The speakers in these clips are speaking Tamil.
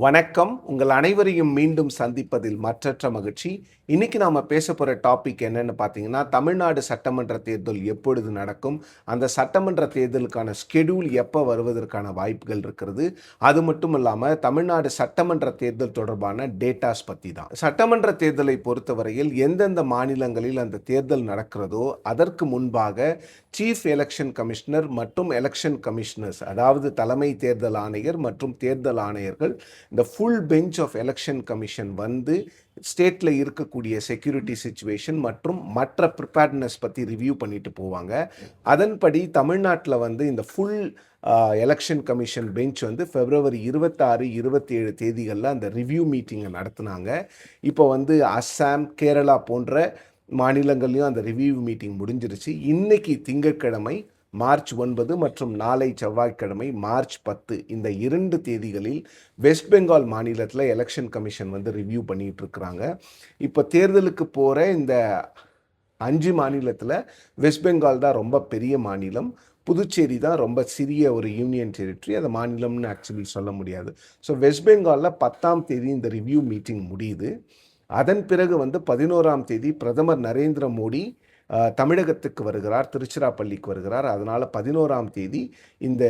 வணக்கம். உங்கள் அனைவரையும் மீண்டும் சந்திப்பதில் மற்றற்ற மகிழ்ச்சி. இன்னைக்கு நாம பேசப்போற டாபிக் என்னன்னு பார்த்தீங்கன்னா, தமிழ்நாடு சட்டமன்ற தேர்தல் எப்பொழுது நடக்கும்? அந்த சட்டமன்ற தேர்தலுக்கான ஸ்கெட்யூல் எப்ப வருவதற்கான வாய்ப்புகள் இருக்கிறது? அது மட்டும் இல்லாம தமிழ்நாடு சட்டமன்ற தேர்தல் தொடர்பான டேட்டாஸ் பத்தி தான். சட்டமன்ற தேர்தலை பொறுத்தவரையில் எந்தெந்த மாநிலங்களில் அந்த தேர்தல் நடக்கிறதோ, அதற்கு முன்பாக சீஃப் எலெக்ஷன் கமிஷனர் மற்றும் எலெக்ஷன் கமிஷனர்ஸ், அதாவது தலைமை தேர்தல் ஆணையர் மற்றும் தேர்தல் ஆணையர்கள், இந்த full bench of election commission வந்து ஸ்டேட்டில் இருக்கக்கூடிய செக்யூரிட்டி சிச்சுவேஷன் மற்றும் மற்ற ப்ரிப்பேர்ட்னஸ் பற்றி ரிவ்யூ பண்ணிட்டு போவாங்க. அதன்படி தமிழ்நாட்டில் வந்து இந்த ஃபுல் எலெக்ஷன் கமிஷன் பெஞ்ச் வந்து February 26, 27 தேதிகளில் அந்த ரிவ்யூ மீட்டிங்கை நடத்துனாங்க. இப்போ வந்து அஸ்ஸாம், கேரளா போன்ற மாநிலங்கள்லையும் அந்த ரிவ்யூ மீட்டிங் முடிஞ்சிருச்சு. இன்னைக்கு திங்கட்கிழமை March 9 மற்றும் நாளை செவ்வாய்க்கிழமை March 10 இந்த 2 தேதிகளில் வெஸ்ட் பெங்கால் மாநிலத்தில் எலெக்ஷன் கமிஷன் வந்து ரிவ்யூ பண்ணிட்டு இருக்கிறாங்க. இப்போ தேர்தலுக்கு போகிற இந்த 5 மாநிலத்தில் வெஸ்ட் பெங்கால் தான் ரொம்ப பெரிய மாநிலம். புதுச்சேரி தான் ரொம்ப சிறிய ஒரு யூனியன் டெரிட்டரி. அதை மாநிலம்னு ஆக்சுவலி சொல்ல முடியாது. ஸோ வெஸ்ட் பெங்காலில் 10ஆம் தேதி இந்த ரிவ்யூ மீட்டிங் முடியுது. அதன் பிறகு வந்து 11ஆம் தேதி பிரதமர் நரேந்திர மோடி தமிழகத்துக்கு வருகிறார், திருச்சிராப்பள்ளிக்கு வருகிறார். அதனால் 11ஆம் தேதி இந்த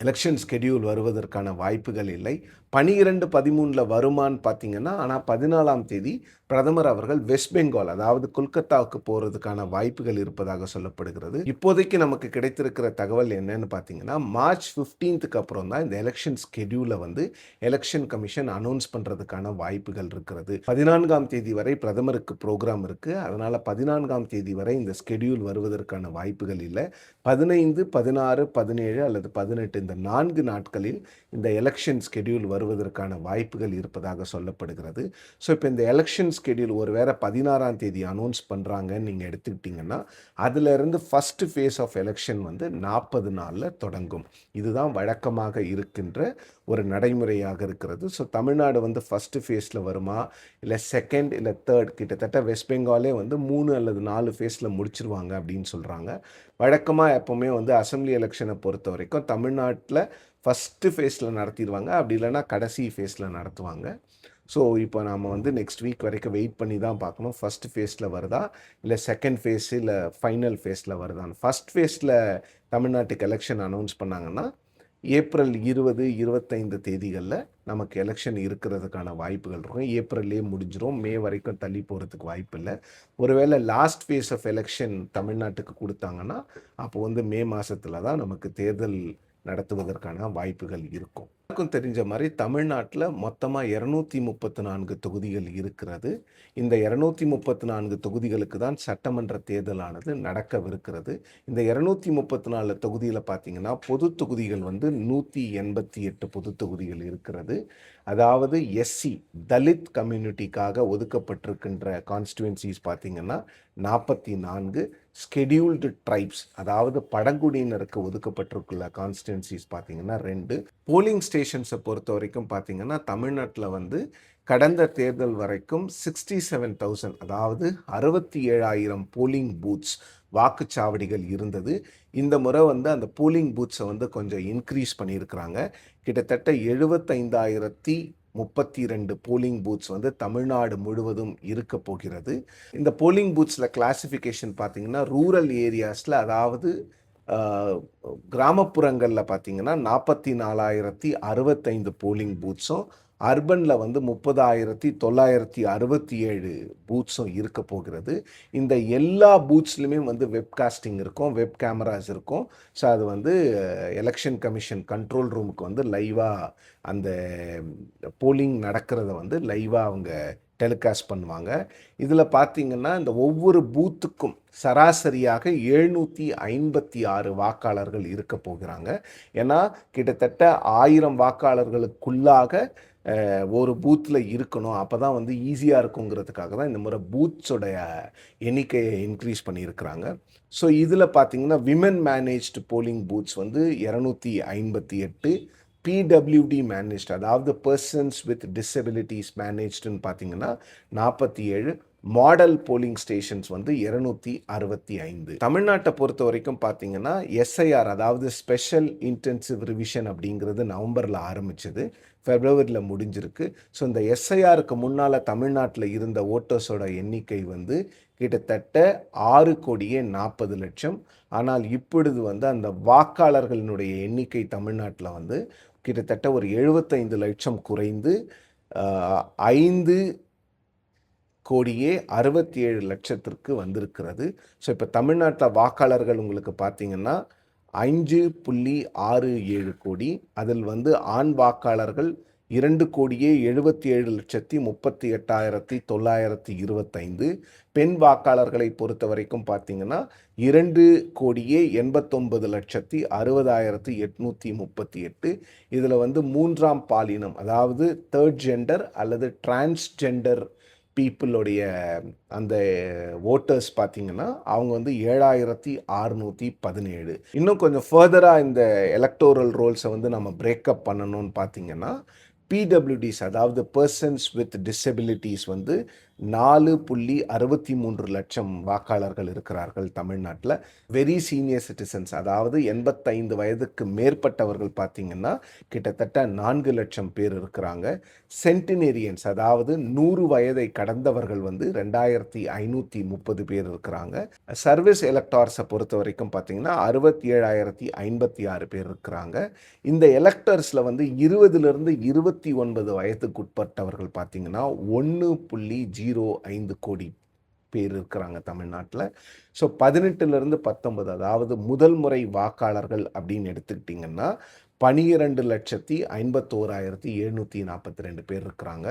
எலெக்ஷன் ஸ்கெடியூல் வருவதற்கான வாய்ப்புகள் இல்லை. 12, 13 வருமானு பார்த்தீங்கன்னா, ஆனால் 14ஆம் தேதி பிரதமர் அவர்கள் வெஸ்ட் பெங்கால், அதாவது கொல்கத்தாவுக்கு போகிறதுக்கான வாய்ப்புகள் இருப்பதாக சொல்லப்படுகிறது. இப்போதைக்கு நமக்கு கிடைத்திருக்கிற தகவல் என்னன்னு பார்த்தீங்கன்னா, March 15க்கு அப்புறம் தான் இந்த எலெக்ஷன் ஸ்கெடியூலை வந்து எலெக்ஷன் கமிஷன் அனௌன்ஸ் பண்ணுறதுக்கான வாய்ப்புகள் இருக்கிறது. 14ஆம் தேதி வரை பிரதமருக்கு ப்ரோக்ராம் இருக்குது. அதனால் 14ஆம் தேதி வரை இந்த ஸ்கெடியூல் வருவதற்கான வாய்ப்புகள் இல்லை. 15, 16, 17 அல்லது 18 இந்த 4 நாட்களில் இந்த எலெக்ஷன் ஸ்கெடியூல் வருவதற்கான வாய்ப்புகள் இருப்பதாக சொல்லப்படுகிறது. ஸோ இப்போ இந்த எலெக்ஷன் ஸ்கெடியூல் ஒருவேளை 16ஆம் தேதி அனௌன்ஸ் பண்ணுறாங்கன்னு நீங்கள் எடுத்துக்கிட்டிங்கன்னா, அதிலிருந்து ஃபஸ்ட்டு ஃபேஸ் ஆஃப் எலெக்ஷன் வந்து 40 நாளில் தொடங்கும். இதுதான் வழக்கமாக இருக்கின்ற ஒரு நடைமுறையாக இருக்கிறது. ஸோ தமிழ்நாடு வந்து ஃபஸ்ட்டு ஃபேஸில் வருமா, இல்லை செகண்ட், இல்லை தேர்ட், கிட்டத்தட்ட வெஸ்ட் பெங்காலே வந்து 3 அல்லது 4 ஃபேஸில் முடிச்சிருவாங்க அப்படின்னு சொல்கிறாங்க. வழக்கமாக எப்போவுமே வந்து அசெம்பிளி எலெக்ஷனை பொறுத்த வரைக்கும் தமிழ்நாட்டில் ஃபஸ்ட்டு ஃபேஸில் நடத்திடுவாங்க, அப்படி இல்லைன்னா கடைசி ஃபேஸில் நடத்துவாங்க. ஸோ இப்போ நாம் வந்து நெக்ஸ்ட் வீக் வரைக்கும் வெயிட் பண்ணி தான் பார்க்கணும், ஃபஸ்ட் ஃபேஸில் வருதா இல்லை செகண்ட் ஃபேஸ் இல்லை ஃபைனல் ஃபேஸில் வருதான்னு. ஃபஸ்ட் ஃபேஸில் தமிழ்நாட்டுக்கு எலெக்ஷன் அனௌன்ஸ் பண்ணாங்கன்னா ஏப்ரல் 20, 25 தேதிகளில் நமக்கு எலெக்ஷன் இருக்கிறதுக்கான வாய்ப்புகள் இருக்கும். ஏப்ரல்லே முடிஞ்சிடும், மே வரைக்கும் தள்ளி போகிறதுக்கு வாய்ப்பு இல்லை. ஒருவேளை லாஸ்ட் ஃபேஸ் ஆஃப் எலெக்ஷன் தமிழ்நாட்டுக்கு கொடுத்தாங்கன்னா அப்போ வந்து மே மாதத்தில் தான் நமக்கு தேர்தல் நடத்துவதற்கான வாய்ப்புகள் இருக்கும். எல்லாருக்கும் தெரிஞ்ச மாதிரி தமிழ்நாட்டில் மொத்தமாக 234 தொகுதிகள் இருக்கிறது. இந்த 234 தொகுதிகளுக்கு தான் சட்டமன்ற தேர்தலானது நடக்கவிருக்கிறது. இந்த 234 தொகுதியில் பார்த்தீங்கன்னா பொது தொகுதிகள் வந்து 188 பொது தொகுதிகள் இருக்கிறது. அதாவது எஸ்சி, தலித் கம்யூனிட்டிக்காக ஒதுக்கப்பட்டிருக்கின்ற கான்ஸ்டுவன்சிஸ் பார்த்தீங்கன்னா 44, ஸ்கெடியூல்டு ட்ரைப்ஸ், அதாவது பழங்குடியினருக்கு ஒதுக்கப்பட்டிருக்குள்ள கான்ஸ்டுவன்சிஸ் பார்த்தீங்கன்னா 2. போலிங் ஸ்டேஷன்ஸை பொறுத்த வரைக்கும் பார்த்தீங்கன்னா தமிழ்நாட்டில் வந்து கடந்த தேர்தல் வரைக்கும் 67,000, அதாவது 67,000 போலிங் பூத்ஸ், வாக்குச்சாவடிகள் இருந்தது. இந்த முறை வந்து அந்த போலிங் பூத்ஸை வந்து கொஞ்சம் இன்க்ரீஸ் பண்ணியிருக்கிறாங்க. கிட்டத்தட்ட 75,032 போலிங் பூத்ஸ் வந்து தமிழ்நாடு முழுவதும் இருக்க போகிறது. இந்த போலிங் பூத்ஸில் கிளாசிஃபிகேஷன் பார்த்தீங்கன்னா ரூரல் ஏரியாஸில், அதாவது கிராமப்புறங்களில் பார்த்தீங்கன்னா 44,065 போலிங் பூத்ஸும், அர்பனில் வந்து 30,967 பூத்ஸும் இருக்க போகிறது. இந்த எல்லா பூத்ஸ்லையுமே வந்து வெப்காஸ்டிங் இருக்கும், வெப் கேமராஸ் இருக்கும். ஸோ அது வந்து எலெக்ஷன் கமிஷன் கண்ட்ரோல் ரூமுக்கு வந்து லைவாக அந்த போலிங் நடக்கிறத வந்து லைவாக அவங்க டெலிகாஸ்ட் பண்ணுவாங்க. இதில் பார்த்தீங்கன்னா இந்த ஒவ்வொரு பூத்துக்கும் சராசரியாக 756 வாக்காளர்கள் இருக்க போகிறாங்க. ஏன்னா கிட்டத்தட்ட 1000 வாக்காளர்களுக்குள்ளாக ஒரு பூத்தில் இருக்கணும், அப்போ தான் வந்து ஈஸியாக இருக்குங்கிறதுக்காக தான் இந்த முறை பூத்ஸோடைய எண்ணிக்கையை இன்க்ரீஸ் பண்ணியிருக்கிறாங்க. ஸோ இதில் பார்த்தீங்கன்னா விமன் மேனேஜ்டு போலிங் பூத்ஸ் வந்து 258, பிடபிள்யூடி மேனேஜ்டு, அதாவது பர்சன்ஸ் வித் டிசபிலிட்டிஸ் மேனேஜ்டுன்னு பார்த்தீங்கன்னா 47, மாடல் போலிங் ஸ்டேஷன்ஸ் வந்து 265. தமிழ்நாட்டை பொறுத்த வரைக்கும் பார்த்தீங்கன்னா எஸ்ஐஆர், அதாவது ஸ்பெஷல் இன்டென்சிவ் ரிவிஷன் அப்படிங்கிறது நவம்பரில் ஆரம்பிச்சது, ஃபெப்ரவரியில் முடிஞ்சிருக்கு. ஸோ இந்த எஸ்ஐஆருக்கு முன்னால் தமிழ்நாட்டில் இருந்த ஓட்டர்ஸோட எண்ணிக்கை வந்து கிட்டத்தட்ட 6,40,00,000. ஆனால் இப்பொழுது வந்து அந்த வாக்காளர்களினுடைய எண்ணிக்கை தமிழ்நாட்டில் வந்து கிட்டத்தட்ட ஒரு 75 லட்சம் குறைந்து 5,67,00,000 வந்திருக்கிறது. ஸோ இப்போ தமிழ்நாட்டில் வாக்காளர்கள் உங்களுக்கு பார்த்தீங்கன்னா 5.67 கோடி. அதில் வந்து ஆண் வாக்காளர்கள் 2,77,38,925. பெண் வாக்காளர்களை பொறுத்த வரைக்கும் பார்த்தீங்கன்னா 2,89,60,838. இதில் வந்து மூன்றாம் பாலினம், அதாவது தேர்ட் ஜெண்டர் அல்லது டிரான்ஸ்ஜெண்டர் பீப்புளுடைய அந்த ஓட்டர்ஸ் பார்த்தீங்கன்னா அவங்க வந்து 7,617. இன்னும் கொஞ்சம் ஃபர்தராக இந்த எலக்டோரல் ரோல்ஸை வந்து நம்ம பிரேக்கப் பண்ணணும்னு பார்த்தீங்கன்னா பிடபிள்யூடிஸ், அதாவது பர்சன்ஸ் வித் டிசபிலிட்டிஸ் வந்து 4.63 லட்சம் வாக்காளர்கள் இருக்கிறார்கள் தமிழ்நாட்டில். வெரி சீனியர் சிட்டிசன்ஸ், அதாவது 85 வயதுக்கு மேற்பட்டவர்கள் பார்த்தீங்கன்னா கிட்டத்தட்ட 4 லட்சம் பேர் இருக்கிறாங்க. சென்டினேரியன்ஸ், அதாவது 100 வயதை கடந்தவர்கள் வந்து 2,530 பேர் இருக்கிறாங்க. சர்வீஸ் எலக்டார்ஸை பொறுத்த வரைக்கும் பார்த்தீங்கன்னா 67,056 பேர் இருக்கிறாங்க. இந்த எலக்டர்ஸில் வந்து 20லிருந்து 29 வயதுக்குட்பட்டவர்கள் பார்த்தீங்கன்னா 1.05 கோடி பேர் இருக்கிறாங்க தமிழ்நாட்டில். ஸோ 18லிருந்து 19, அதாவது முதல் முறை வாக்காளர்கள் அப்படின்னு எடுத்துக்கிட்டிங்கன்னா 12,51,742 பேர் இருக்கிறாங்க.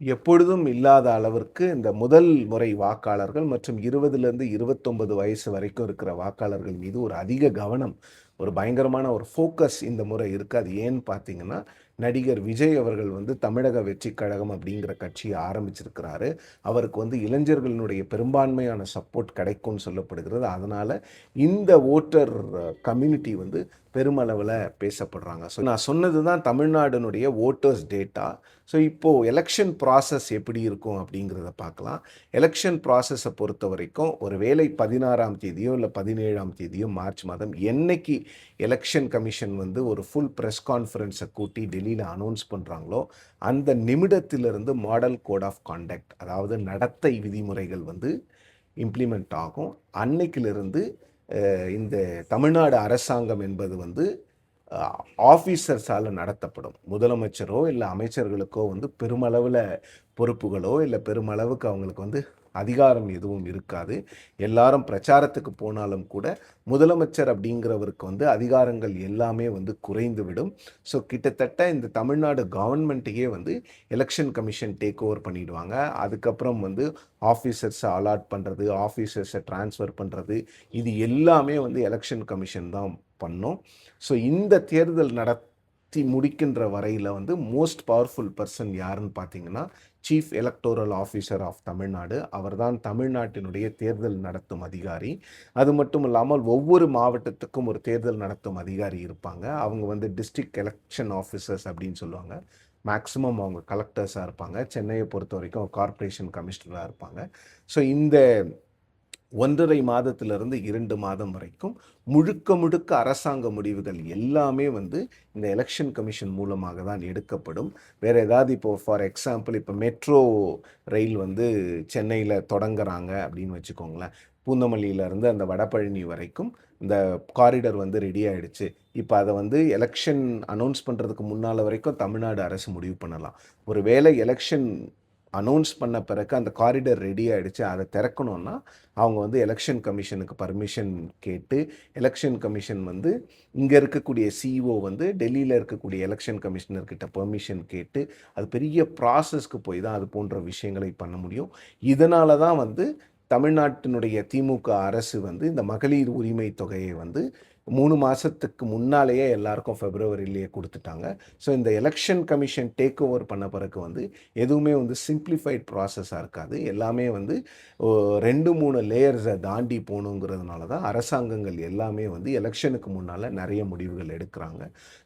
எப்பொழுதும் இல்லாத அளவிற்கு இந்த முதல் முறை வாக்காளர்கள் மற்றும் 20லிருந்து 29 வயசு வரைக்கும் இருக்கிற வாக்காளர்கள் மீது ஒரு அதிக கவனம், ஒரு பயங்கரமான ஒரு ஃபோக்கஸ் இந்த முறை இருக்குது. அது ஏன்னு பார்த்தீங்கன்னா நடிகர் விஜய் அவர்கள் வந்து தமிழக வெற்றி கழகம் அப்படிங்கிற கட்சியை ஆரம்பிச்சிருக்கிறாரு. அவருக்கு வந்து இளைஞர்களினுடைய பெரும்பான்மையான சப்போர்ட் கிடைக்கும்னு சொல்லப்படுகிறது. அதனால் இந்த ஓட்டர் கம்யூனிட்டி வந்து பெருமளவில் பேசப்படுறாங்க. ஸோ நான் சொன்னது தான் தமிழ்நாடுனுடைய ஓட்டர்ஸ் டேட்டா. ஸோ இப்போது எலெக்ஷன் ப்ராசஸ் எப்படி இருக்கும் அப்படிங்கிறத பார்க்கலாம். எலெக்ஷன் ப்ராசஸை பொறுத்த வரைக்கும் ஒரு வேளை 16ஆம் தேதியோ இல்லை 17ஆம் தேதியோ மார்ச் மாதம் என்னைக்கு எலெக்ஷன் கமிஷன் வந்து ஒரு ஃபுல் ப்ரெஸ் கான்ஃபரன்ஸை கூட்டி டெல்லியில் அனௌன்ஸ் பண்ணுறாங்களோ அந்த நிமிடத்திலிருந்து மாடல் கோட் ஆஃப் கான்டக்ட், அதாவது நடத்தை விதிமுறைகள் வந்து இம்ப்ளிமெண்ட் ஆகும். அன்னைக்கிலிருந்து இந்த தமிழ்நாடு அரசாங்கம் என்பது வந்து ஆஃபீஸர்ஸால் நடத்தப்படும். முதலமைச்சரோ இல்லை அமைச்சர்களுக்கோ வந்து பெருமளவில் பொறுப்புகளோ இல்லை பெருமளவுக்கு அவங்களுக்கு வந்து அதிகாரம் எதுவும் இருக்காது. எல்லாரும் பிரச்சாரத்துக்கு போனாலும் கூட முதலமைச்சர் அப்படிங்கிறவருக்கு வந்து அதிகாரங்கள் எல்லாமே வந்து குறைந்துவிடும். ஸோ கிட்டத்தட்ட இந்த தமிழ்நாடு கவர்மெண்ட்டையே வந்து எலெக்ஷன் கமிஷன் டேக் ஓவர் பண்ணிடுவாங்க. அதுக்கப்புறம் வந்து ஆஃபீஸர்ஸை அலாட் பண்ணுறது, ஆஃபீஸர்ஸை ட்ரான்ஸ்ஃபர் பண்ணுறது, இது எல்லாமே வந்து எலெக்ஷன் கமிஷன் தான் பண்ணும். ஸோ இந்த தேர்தல் நடத்தி முடிக்கின்ற வரையில் வந்து மோஸ்ட் பவர்ஃபுல் பர்சன் யாருன்னு பார்த்தீங்கன்னா chief electoral officer of Tamil Nadu. அவர்தான் தமிழ்நாட்டினுடைய தேர்தல் நடத்தும் அதிகாரி. அது மட்டும் இல்லாமல் ஒவ்வொரு மாவட்டத்துக்கும் ஒரு தேர்தல் நடத்தும் அதிகாரி இருப்பாங்க. அவங்க வந்து டிஸ்ட்ரிக்ட் எலெக்ஷன் ஆஃபீஸர்ஸ் அப்படின்னு சொல்லுவாங்க. மேக்ஸிமம் அவங்க கலெக்டர்ஸாக இருப்பாங்க. சென்னையை பொறுத்த வரைக்கும் கார்ப்பரேஷன் கமிஷனராக இருப்பாங்க. ஸோ இந்த 1.5 மாதத்திலிருந்து 2 மாதம் வரைக்கும் முழுக்க அரசாங்க முடிவுகள் எல்லாமே வந்து இந்த எலெக்ஷன் கமிஷன் மூலமாக தான் எடுக்கப்படும். வேறு ஏதாவது இப்போது ஃபார் எக்ஸாம்பிள் இப்போ மெட்ரோ ரயில் வந்து சென்னையில் தொடங்குறாங்க அப்படின்னு வச்சுக்கோங்களேன். பூந்தமல்லியிலேருந்து அந்த வடபழனி வரைக்கும் இந்த காரிடர் வந்து ரெடி ஆகிடுச்சு. இப்போ அதை வந்து எலெக்ஷன் அனௌன்ஸ் பண்ணுறதுக்கு முன்னால் வரைக்கும் தமிழ்நாடு அரசு முடிவு பண்ணலாம். ஒரு வேளை எலெக்ஷன் அனௌன்ஸ் பண்ண பிறகு அந்த காரிடர் ரெடி ஆகிடுச்சு, அதை திறக்கணுன்னா அவங்க வந்து எலெக்ஷன் கமிஷனுக்கு பர்மிஷன் கேட்டு, எலெக்ஷன் கமிஷன் வந்து இங்கே இருக்கக்கூடிய சிஇஓ வந்து டெல்லியில் இருக்கக்கூடிய எலெக்ஷன் கமிஷனர்கிட்ட பெர்மிஷன் கேட்டு அது பெரிய ப்ராசஸ்க்கு போய் தான் அது போன்ற விஷயங்களை பண்ண முடியும். இதனால தான் வந்து தமிழ்நாட்டினுடைய திமுக அரசு வந்து இந்த மகளிர் உரிமை தொகையை வந்து 3 மாதத்துக்கு முன்னாலேயே எல்லாருக்கும் ஃபெப்ரவரியிலேயே கொடுத்துட்டாங்க. ஸோ இந்த எலெக்ஷன் கமிஷன் டேக் ஓவர் பண்ண பிறகு வந்து எதுவுமே வந்து சிம்பிளிஃபைட் ப்ராசஸாக இருக்காது. எல்லாமே வந்து 2-3 லேயர்ஸை தாண்டி போகணுங்கிறதுனால தான் அரசாங்கங்கள் எல்லாமே வந்து எலெக்ஷனுக்கு முன்னால் நிறைய முடிவுகள் எடுக்கிறாங்க.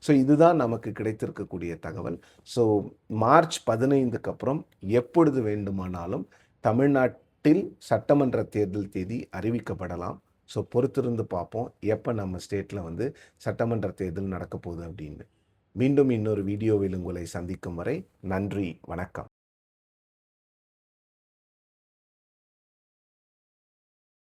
ஸோ இதுதான் நமக்கு கிடைத்திருக்கக்கூடிய தகவல். ஸோ மார்ச் 15க்கு அப்புறம் எப்பொழுது வேண்டுமானாலும் தமிழ்நாட்டில் சட்டமன்ற தேர்தல் தேதி அறிவிக்கப்படலாம். ஸோ பொறுத்திருந்து பார்ப்போம் எப்போ நம்ம ஸ்டேட்டில் வந்து சட்டமன்ற தேர்தல் நடக்க போகுது அப்படின்னு. மீண்டும் இன்னொரு வீடியோவில் உங்களை சந்திக்கும் வரை நன்றி, வணக்கம்.